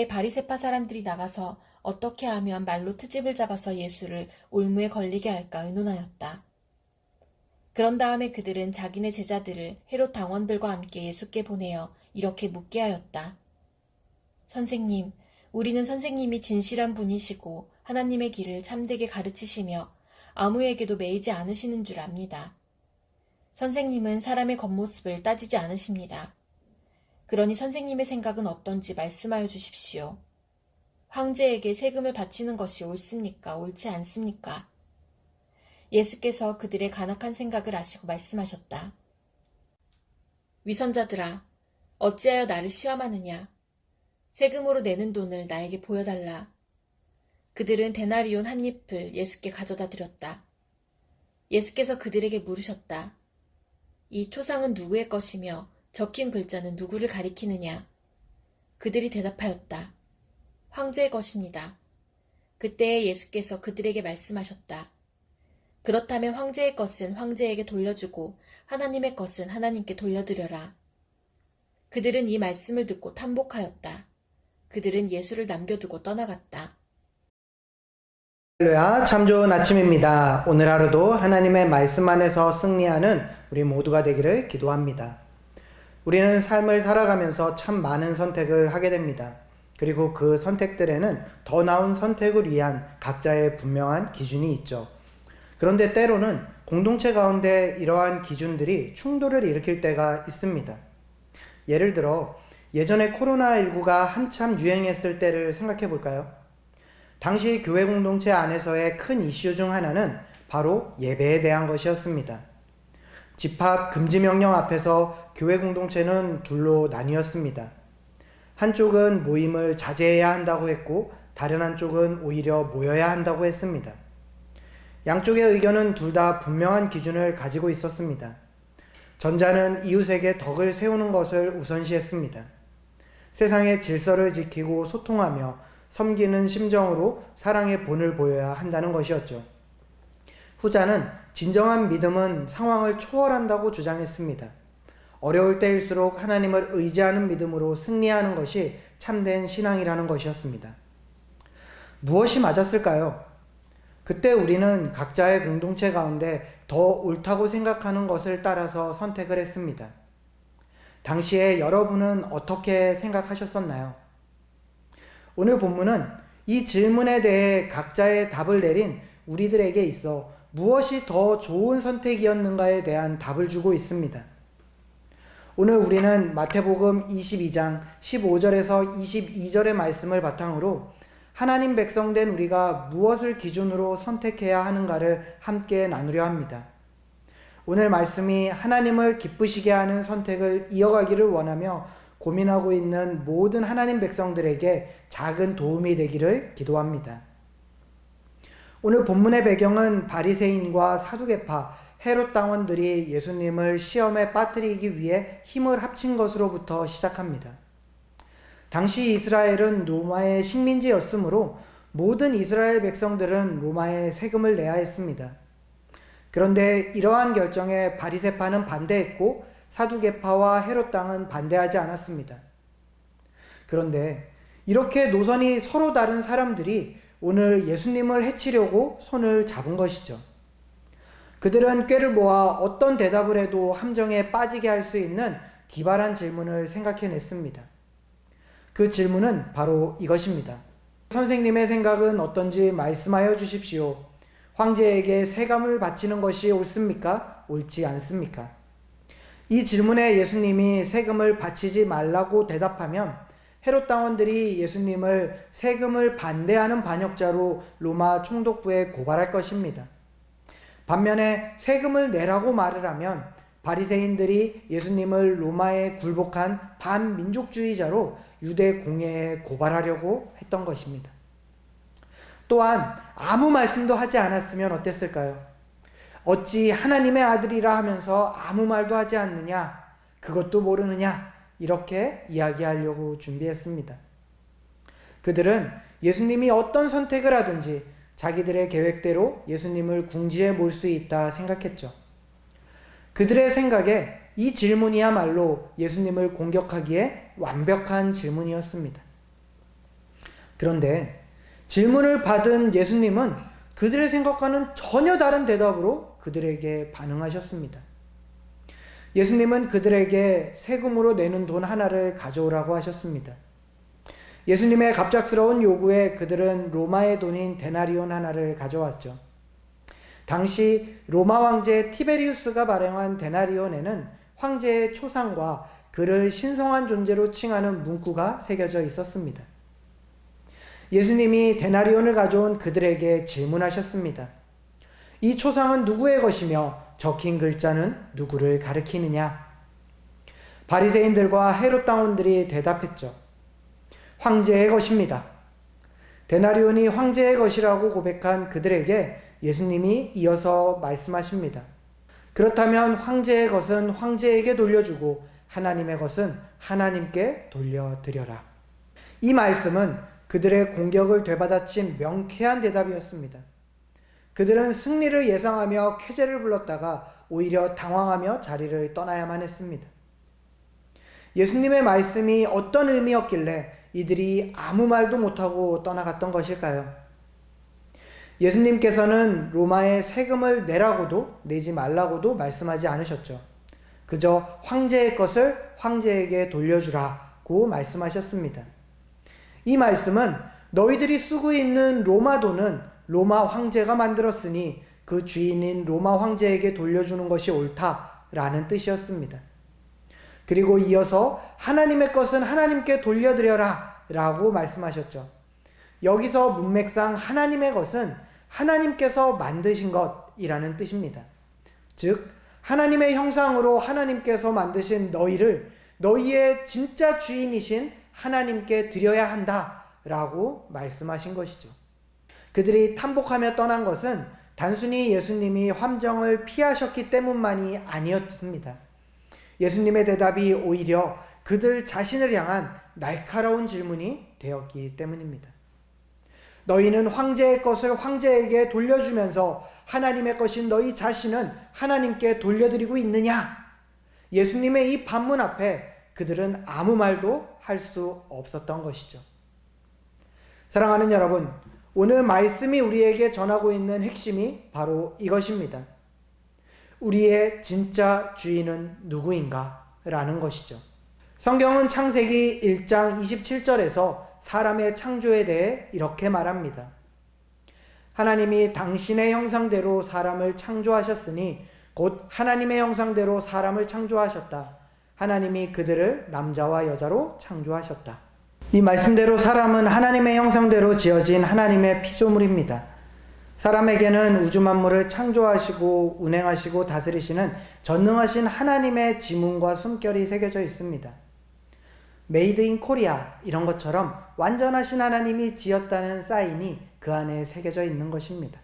그때 바리새파 사람들이 나가서 어떻게 하면 말로 트집을 잡아서 예수를 올무에 걸리게 할까 의논하였다. 그런 다음에 그들은 자기네 제자들을 헤롯 당원들과 함께 예수께 보내어 이렇게 묻게 하였다. 선생님, 우리는 선생님이 진실한 분이시고 하나님의 길을 참되게 가르치시며 아무에게도 매이지 않으시는 줄 압니다. 선생님은 사람의 겉모습을 따지지 않으십니다. 그러니 선생님의 생각은 어떤지 말씀하여 주십시오. 황제에게 세금을 바치는 것이 옳습니까? 옳지 않습니까? 예수께서 그들의 간악한 생각을 아시고 말씀하셨다. 위선자들아, 어찌하여 나를 시험하느냐? 세금으로 내는 돈을 나에게 보여달라. 그들은 데나리온 한 잎을 예수께 가져다 드렸다. 예수께서 그들에게 물으셨다. 이 초상은 누구의 것이며 적힌 글자는 누구를 가리키느냐? 그들이 대답하였다. 황제의 것입니다. 그때 예수께서 그들에게 말씀하셨다. 그렇다면 황제의 것은 황제에게 돌려주고 하나님의 것은 하나님께 돌려드려라. 그들은 이 말씀을 듣고 탐복하였다. 그들은 예수를 남겨두고 떠나갔다. 할렐루야, 참 좋은 아침입니다. 오늘 하루도 하나님의 말씀 안에서 승리하는 우리 모두가 되기를 기도합니다. 우리는 삶을 살아가면서 참 많은 선택을 하게 됩니다. 그리고 그 선택들에는 더 나은 선택을 위한 각자의 분명한 기준이 있죠. 그런데 때로는 공동체 가운데 이러한 기준들이 충돌을 일으킬 때가 있습니다. 예를 들어 예전에 코로나19가 한참 유행했을 때를 생각해 볼까요? 당시 교회 공동체 안에서의 큰 이슈 중 하나는 바로 예배에 대한 것이었습니다. 집합 금지 명령 앞에서 교회 공동체는 둘로 나뉘었습니다. 한쪽은 모임을 자제해야 한다고 했고 다른 한쪽은 오히려 모여야 한다고 했습니다. 양쪽의 의견은 둘 다 분명한 기준을 가지고 있었습니다. 전자는 이웃에게 덕을 세우는 것을 우선시했습니다. 세상의 질서를 지키고 소통하며 섬기는 심정으로 사랑의 본을 보여야 한다는 것이었죠. 후자는 진정한 믿음은 상황을 초월한다고 주장했습니다. 어려울 때일수록 하나님을 의지하는 믿음으로 승리하는 것이 참된 신앙이라는 것이었습니다. 무엇이 맞았을까요? 그때 우리는 각자의 공동체 가운데 더 옳다고 생각하는 것을 따라서 선택을 했습니다. 당시에 여러분은 어떻게 생각하셨었나요? 오늘 본문은 이 질문에 대해 각자의 답을 내린 우리들에게 있어 무엇이 더 좋은 선택이었는가에 대한 답을 주고 있습니다. 오늘 우리는 마태복음 22장 15절에서 22절의 말씀을 바탕으로 하나님 백성된 우리가 무엇을 기준으로 선택해야 하는가를 함께 나누려 합니다. 오늘 말씀이 하나님을 기쁘시게 하는 선택을 이어가기를 원하며 고민하고 있는 모든 하나님 백성들에게 작은 도움이 되기를 기도합니다. 오늘 본문의 배경은 바리새인과 사두개파, 헤롯 당원들이 예수님을 시험에 빠뜨리기 위해 힘을 합친 것으로부터 시작합니다. 당시 이스라엘은 로마의 식민지였으므로 모든 이스라엘 백성들은 로마에 세금을 내야 했습니다. 그런데 이러한 결정에 바리새파는 반대했고 사두개파와 헤롯 당은 반대하지 않았습니다. 그런데 이렇게 노선이 서로 다른 사람들이 오늘 예수님을 해치려고 손을 잡은 것이죠. 그들은 꾀를 모아 어떤 대답을 해도 함정에 빠지게 할 수 있는 기발한 질문을 생각해냈습니다. 그 질문은 바로 이것입니다. 선생님의 생각은 어떤지 말씀하여 주십시오. 황제에게 세금을 바치는 것이 옳습니까? 옳지 않습니까? 이 질문에 예수님이 세금을 바치지 말라고 대답하면 헤롯 당원들이 예수님을 세금을 반대하는 반역자로 로마 총독부에 고발할 것입니다. 반면에 세금을 내라고 말을 하면 바리새인들이 예수님을 로마에 굴복한 반민족주의자로 유대 공회에 고발하려고 했던 것입니다. 또한 아무 말씀도 하지 않았으면 어땠을까요? 어찌 하나님의 아들이라 하면서 아무 말도 하지 않느냐? 그것도 모르느냐? 이렇게 이야기하려고 준비했습니다. 그들은 예수님이 어떤 선택을 하든지 자기들의 계획대로 예수님을 궁지에 몰 수 있다 생각했죠. 그들의 생각에 이 질문이야말로 예수님을 공격하기에 완벽한 질문이었습니다. 그런데 질문을 받은 예수님은 그들의 생각과는 전혀 다른 대답으로 그들에게 반응하셨습니다. 예수님은 그들에게 세금으로 내는 돈 하나를 가져오라고 하셨습니다. 예수님의 갑작스러운 요구에 그들은 로마의 돈인 데나리온 하나를 가져왔죠. 당시 로마 황제 티베리우스가 발행한 데나리온에는 황제의 초상과 그를 신성한 존재로 칭하는 문구가 새겨져 있었습니다. 예수님이 데나리온을 가져온 그들에게 질문하셨습니다. 이 초상은 누구의 것이며 적힌 글자는 누구를 가리키느냐? 바리새인들과 헤롯 당원들이 대답했죠. 황제의 것입니다. 데나리온이 황제의 것이라고 고백한 그들에게 예수님이 이어서 말씀하십니다. 그렇다면 황제의 것은 황제에게 돌려주고 하나님의 것은 하나님께 돌려드려라. 이 말씀은 그들의 공격을 되받아친 명쾌한 대답이었습니다. 그들은 승리를 예상하며 쾌재를 불렀다가 오히려 당황하며 자리를 떠나야만 했습니다. 예수님의 말씀이 어떤 의미였길래 이들이 아무 말도 못하고 떠나갔던 것일까요? 예수님께서는 로마에 세금을 내라고도 내지 말라고도 말씀하지 않으셨죠. 그저 황제의 것을 황제에게 돌려주라고 말씀하셨습니다. 이 말씀은 너희들이 쓰고 있는 로마 돈은 로마 황제가 만들었으니 그 주인인 로마 황제에게 돌려주는 것이 옳다라는 뜻이었습니다. 그리고 이어서 하나님의 것은 하나님께 돌려드려라 라고 말씀하셨죠. 여기서 문맥상 하나님의 것은 하나님께서 만드신 것이라는 뜻입니다. 즉 하나님의 형상으로 하나님께서 만드신 너희를 너희의 진짜 주인이신 하나님께 드려야 한다라고 말씀하신 것이죠. 그들이 탐복하며 떠난 것은 단순히 예수님이 함정을 피하셨기 때문만이 아니었습니다. 예수님의 대답이 오히려 그들 자신을 향한 날카로운 질문이 되었기 때문입니다. 너희는 황제의 것을 황제에게 돌려주면서 하나님의 것인 너희 자신은 하나님께 돌려드리고 있느냐? 예수님의 이 반문 앞에 그들은 아무 말도 할 수 없었던 것이죠. 사랑하는 여러분, 오늘 말씀이 우리에게 전하고 있는 핵심이 바로 이것입니다. 우리의 진짜 주인은 누구인가? 라는 것이죠. 성경은 창세기 1장 27절에서 사람의 창조에 대해 이렇게 말합니다. 하나님이 당신의 형상대로 사람을 창조하셨으니 곧 하나님의 형상대로 사람을 창조하셨다. 하나님이 그들을 남자와 여자로 창조하셨다. 이 말씀대로 사람은 하나님의 형상대로 지어진 하나님의 피조물입니다. 사람에게는 우주 만물을 창조하시고 운행하시고 다스리시는 전능하신 하나님의 지문과 숨결이 새겨져 있습니다. 메이드 인 코리아 이런 것처럼 완전하신 하나님이 지었다는 사인이 그 안에 새겨져 있는 것입니다.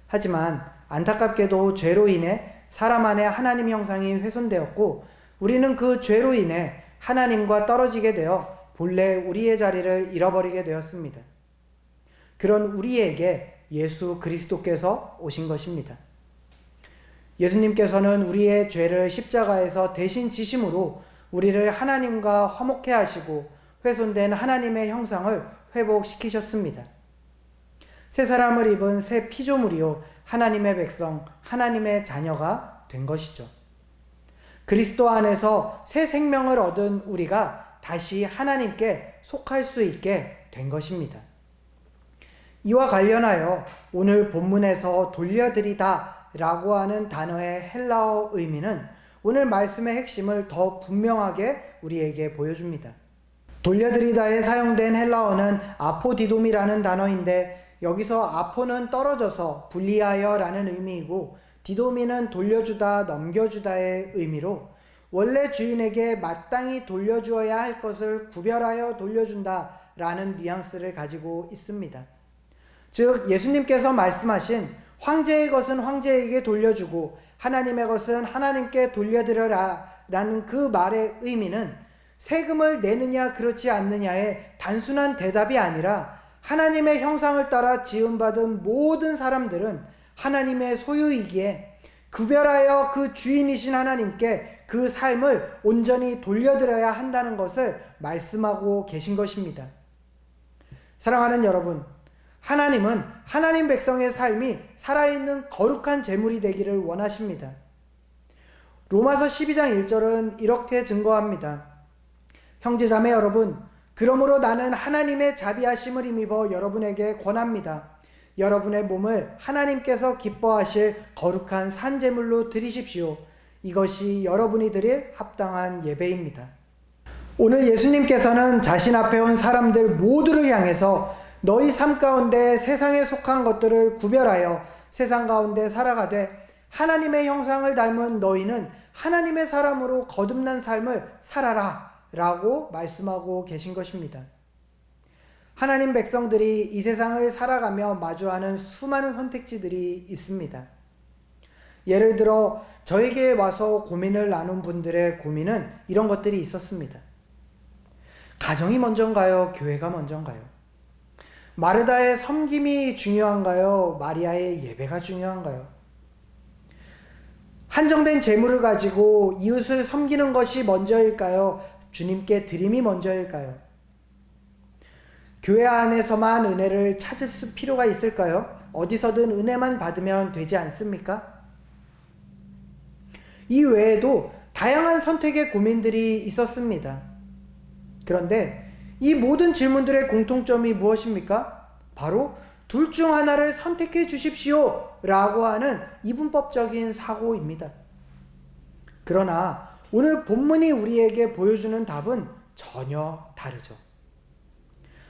하지만 안타깝게도 죄로 인해 사람 안에 하나님 형상이 훼손되었고 우리는 그 죄로 인해 하나님과 떨어지게 되어 본래 우리의 자리를 잃어버리게 되었습니다. 그런 우리에게 예수 그리스도께서 오신 것입니다. 예수님께서는 우리의 죄를 십자가에서 대신 지심으로 우리를 하나님과 화목해 하시고 훼손된 하나님의 형상을 회복시키셨습니다. 새 사람을 입은 새 피조물이요 하나님의 백성, 하나님의 자녀가 된 것이죠. 그리스도 안에서 새 생명을 얻은 우리가 다시 하나님께 속할 수 있게 된 것입니다. 이와 관련하여 오늘 본문에서 돌려드리다 라고 하는 단어의 헬라어 의미는 오늘 말씀의 핵심을 더 분명하게 우리에게 보여줍니다. 돌려드리다에 사용된 헬라어는 아포디돔이라는 단어인데 여기서 아포는 떨어져서 분리하여 라는 의미이고 디도미는 돌려주다, 넘겨주다의 의미로 원래 주인에게 마땅히 돌려주어야 할 것을 구별하여 돌려준다 라는 뉘앙스를 가지고 있습니다. 즉 예수님께서 말씀하신 황제의 것은 황제에게 돌려주고 하나님의 것은 하나님께 돌려드려라 라는 그 말의 의미는 세금을 내느냐 그렇지 않느냐의 단순한 대답이 아니라 하나님의 형상을 따라 지음받은 모든 사람들은 하나님의 소유이기에 구별하여 그 주인이신 하나님께 그 삶을 온전히 돌려드려야 한다는 것을 말씀하고 계신 것입니다. 사랑하는 여러분, 하나님은 하나님 백성의 삶이 살아있는 거룩한 제물이 되기를 원하십니다. 로마서 12장 1절은 이렇게 증거합니다. 형제자매 여러분, 그러므로 나는 하나님의 자비하심을 힘입어 여러분에게 권합니다. 여러분의 몸을 하나님께서 기뻐하실 거룩한 산제물로 드리십시오. 이것이 여러분이 드릴 합당한 예배입니다. 오늘 예수님께서는 자신 앞에 온 사람들 모두를 향해서 너희 삶 가운데 세상에 속한 것들을 구별하여 세상 가운데 살아가되 하나님의 형상을 닮은 너희는 하나님의 사람으로 거듭난 삶을 살아라 라고 말씀하고 계신 것입니다. 하나님 백성들이 이 세상을 살아가며 마주하는 수많은 선택지들이 있습니다. 예를 들어 저에게 와서 고민을 나눈 분들의 고민은 이런 것들이 있었습니다. 가정이 먼저인가요? 교회가 먼저인가요? 마르다의 섬김이 중요한가요? 마리아의 예배가 중요한가요? 한정된 재물을 가지고 이웃을 섬기는 것이 먼저일까요? 주님께 드림이 먼저일까요? 교회 안에서만 은혜를 찾을 필요가 있을까요? 어디서든 은혜만 받으면 되지 않습니까? 이 외에도 다양한 선택의 고민들이 있었습니다. 그런데 이 모든 질문들의 공통점이 무엇입니까? 바로 둘 중 하나를 선택해 주십시오 라고 하는 이분법적인 사고입니다. 그러나 오늘 본문이 우리에게 보여주는 답은 전혀 다르죠.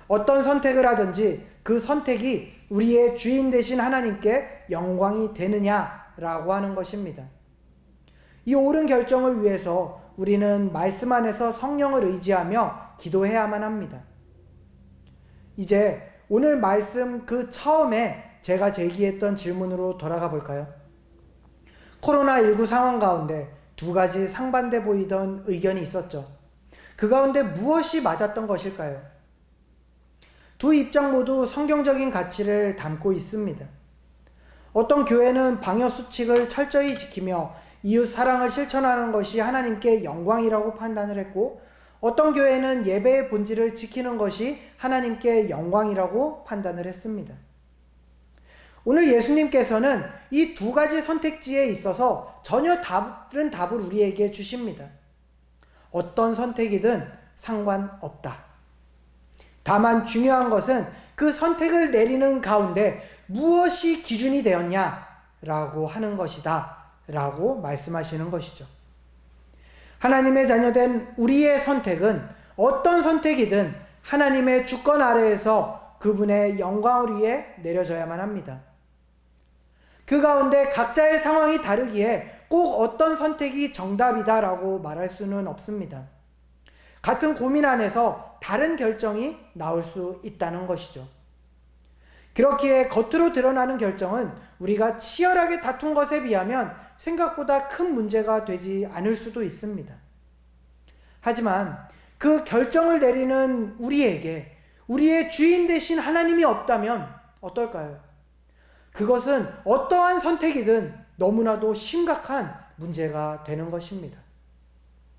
어떤 선택을 하든지 그 선택이 우리의 주인 되신 하나님께 영광이 되느냐라고 하는 것입니다. 이 옳은 결정을 위해서 우리는 말씀 안에서 성령을 의지하며 기도해야만 합니다. 이제 오늘 말씀 그 처음에 제가 제기했던 질문으로 돌아가 볼까요? 코로나19 상황 가운데 두 가지 상반돼 보이던 의견이 있었죠. 그 가운데 무엇이 맞았던 것일까요? 두 입장 모두 성경적인 가치를 담고 있습니다. 어떤 교회는 방역 수칙을 철저히 지키며 이웃 사랑을 실천하는 것이 하나님께 영광이라고 판단을 했고, 어떤 교회는 예배의 본질을 지키는 것이 하나님께 영광이라고 판단을 했습니다. 오늘 예수님께서는 이 두 가지 선택지에 있어서 전혀 다른 답을 우리에게 주십니다. 어떤 선택이든 상관없다. 다만 중요한 것은 그 선택을 내리는 가운데 무엇이 기준이 되었냐라고 하는 것이다 라고 말씀하시는 것이죠. 하나님의 자녀된 우리의 선택은 어떤 선택이든 하나님의 주권 아래에서 그분의 영광을 위해 내려져야만 합니다. 그 가운데 각자의 상황이 다르기에 꼭 어떤 선택이 정답이다라고 말할 수는 없습니다. 같은 고민 안에서 다른 결정이 나올 수 있다는 것이죠. 그렇기에 겉으로 드러나는 결정은 우리가 치열하게 다툰 것에 비하면 생각보다 큰 문제가 되지 않을 수도 있습니다. 하지만 그 결정을 내리는 우리에게 우리의 주인 되신 하나님이 없다면 어떨까요? 그것은 어떠한 선택이든 너무나도 심각한 문제가 되는 것입니다.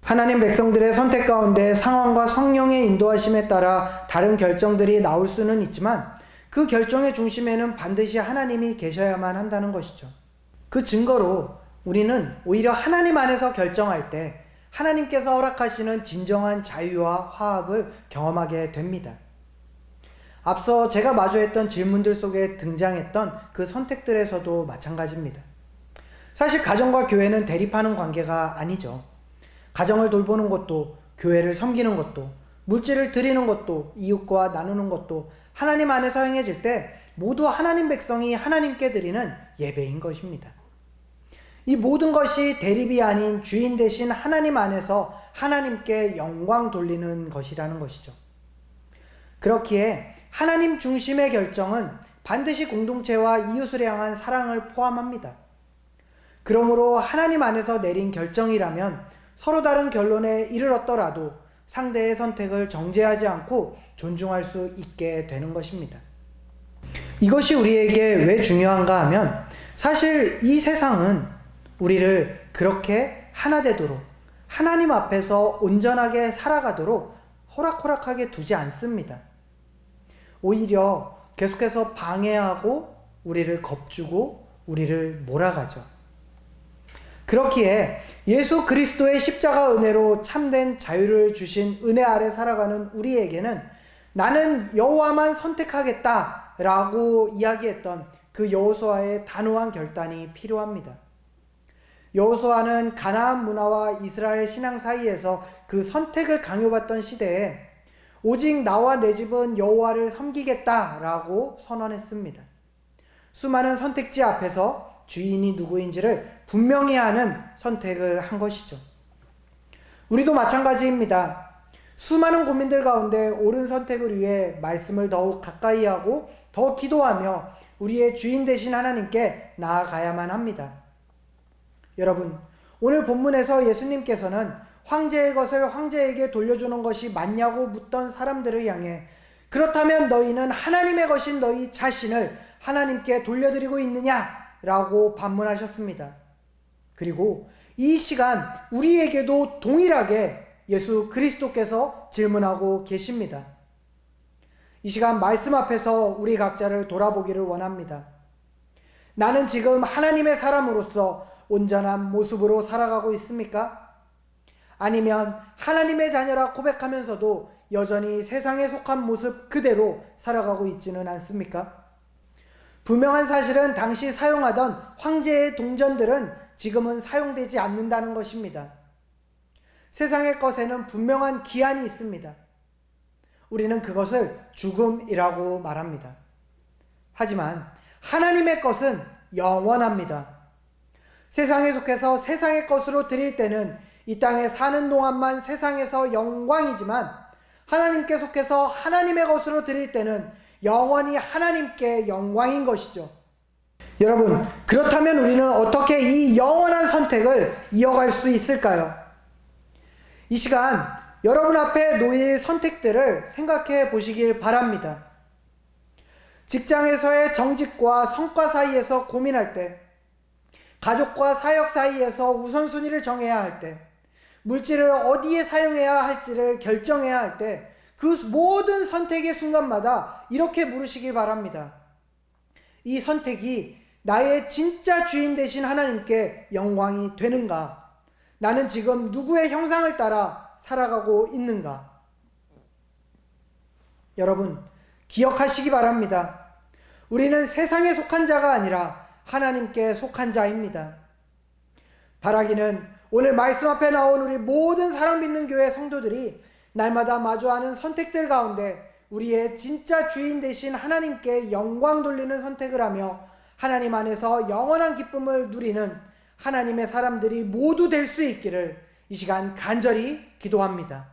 하나님 백성들의 선택 가운데 상황과 성령의 인도하심에 따라 다른 결정들이 나올 수는 있지만 그 결정의 중심에는 반드시 하나님이 계셔야만 한다는 것이죠. 그 증거로 우리는 오히려 하나님 안에서 결정할 때 하나님께서 허락하시는 진정한 자유와 화합을 경험하게 됩니다. 앞서 제가 마주했던 질문들 속에 등장했던 그 선택들에서도 마찬가지입니다. 사실 가정과 교회는 대립하는 관계가 아니죠. 가정을 돌보는 것도, 교회를 섬기는 것도, 물질을 드리는 것도, 이웃과 나누는 것도 하나님 안에서 행해질 때 모두 하나님 백성이 하나님께 드리는 예배인 것입니다. 이 모든 것이 대립이 아닌 주인 되신 하나님 안에서 하나님께 영광 돌리는 것이라는 것이죠. 그렇기에 하나님 중심의 결정은 반드시 공동체와 이웃을 향한 사랑을 포함합니다. 그러므로 하나님 안에서 내린 결정이라면 서로 다른 결론에 이르렀더라도 상대의 선택을 정죄하지 않고 존중할 수 있게 되는 것입니다. 이것이 우리에게 왜 중요한가 하면 사실 이 세상은 우리를 그렇게 하나 되도록 하나님 앞에서 온전하게 살아가도록 호락호락하게 두지 않습니다. 오히려 계속해서 방해하고 우리를 겁주고 우리를 몰아가죠. 그렇기에 예수 그리스도의 십자가 은혜로 참된 자유를 주신 은혜 아래 살아가는 우리에게는 나는 여호와만 선택하겠다라고 이야기했던 그 여호수아의 단호한 결단이 필요합니다. 여호수아는 가나안 문화와 이스라엘 신앙 사이에서 그 선택을 강요받던 시대에 오직 나와 내 집은 여호와를 섬기겠다라고 선언했습니다. 수많은 선택지 앞에서 주인이 누구인지를 분명히 하는 선택을 한 것이죠. 우리도 마찬가지입니다. 수많은 고민들 가운데 옳은 선택을 위해 말씀을 더욱 가까이 하고 더 기도하며 우리의 주인 되신 하나님께 나아가야만 합니다. 여러분, 오늘 본문에서 예수님께서는 황제의 것을 황제에게 돌려주는 것이 맞냐고 묻던 사람들을 향해 그렇다면 너희는 하나님의 것인 너희 자신을 하나님께 돌려드리고 있느냐라고 반문하셨습니다. 그리고 이 시간 우리에게도 동일하게 예수 그리스도께서 질문하고 계십니다. 이 시간 말씀 앞에서 우리 각자를 돌아보기를 원합니다. 나는 지금 하나님의 사람으로서 온전한 모습으로 살아가고 있습니까? 아니면 하나님의 자녀라 고백하면서도 여전히 세상에 속한 모습 그대로 살아가고 있지는 않습니까? 분명한 사실은 당시 사용하던 황제의 동전들은 지금은 사용되지 않는다는 것입니다. 세상의 것에는 분명한 기한이 있습니다. 우리는 그것을 죽음이라고 말합니다. 하지만 하나님의 것은 영원합니다. 세상에 속해서 세상의 것으로 드릴 때는 이 땅에 사는 동안만 세상에서 영광이지만 하나님께 속해서 하나님의 것으로 드릴 때는 영원히 하나님께 영광인 것이죠. 여러분, 그렇다면 우리는 어떻게 이 영원한 선택을 이어갈 수 있을까요? 이 시간 여러분 앞에 놓일 선택들을 생각해 보시길 바랍니다. 직장에서의 정직과 성과 사이에서 고민할 때, 가족과 사역 사이에서 우선순위를 정해야 할 때, 물질을 어디에 사용해야 할지를 결정해야 할 때, 그 모든 선택의 순간마다 이렇게 물으시길 바랍니다. 이 선택이 나의 진짜 주인 되신 하나님께 영광이 되는가? 나는 지금 누구의 형상을 따라 살아가고 있는가? 여러분, 기억하시기 바랍니다. 우리는 세상에 속한 자가 아니라 하나님께 속한 자입니다. 바라기는 오늘 말씀 앞에 나온 우리 모든 사랑 믿는 교회 성도들이 날마다 마주하는 선택들 가운데 우리의 진짜 주인 되신 하나님께 영광 돌리는 선택을 하며 하나님 안에서 영원한 기쁨을 누리는 하나님의 사람들이 모두 될 수 있기를 이 시간 간절히 기도합니다.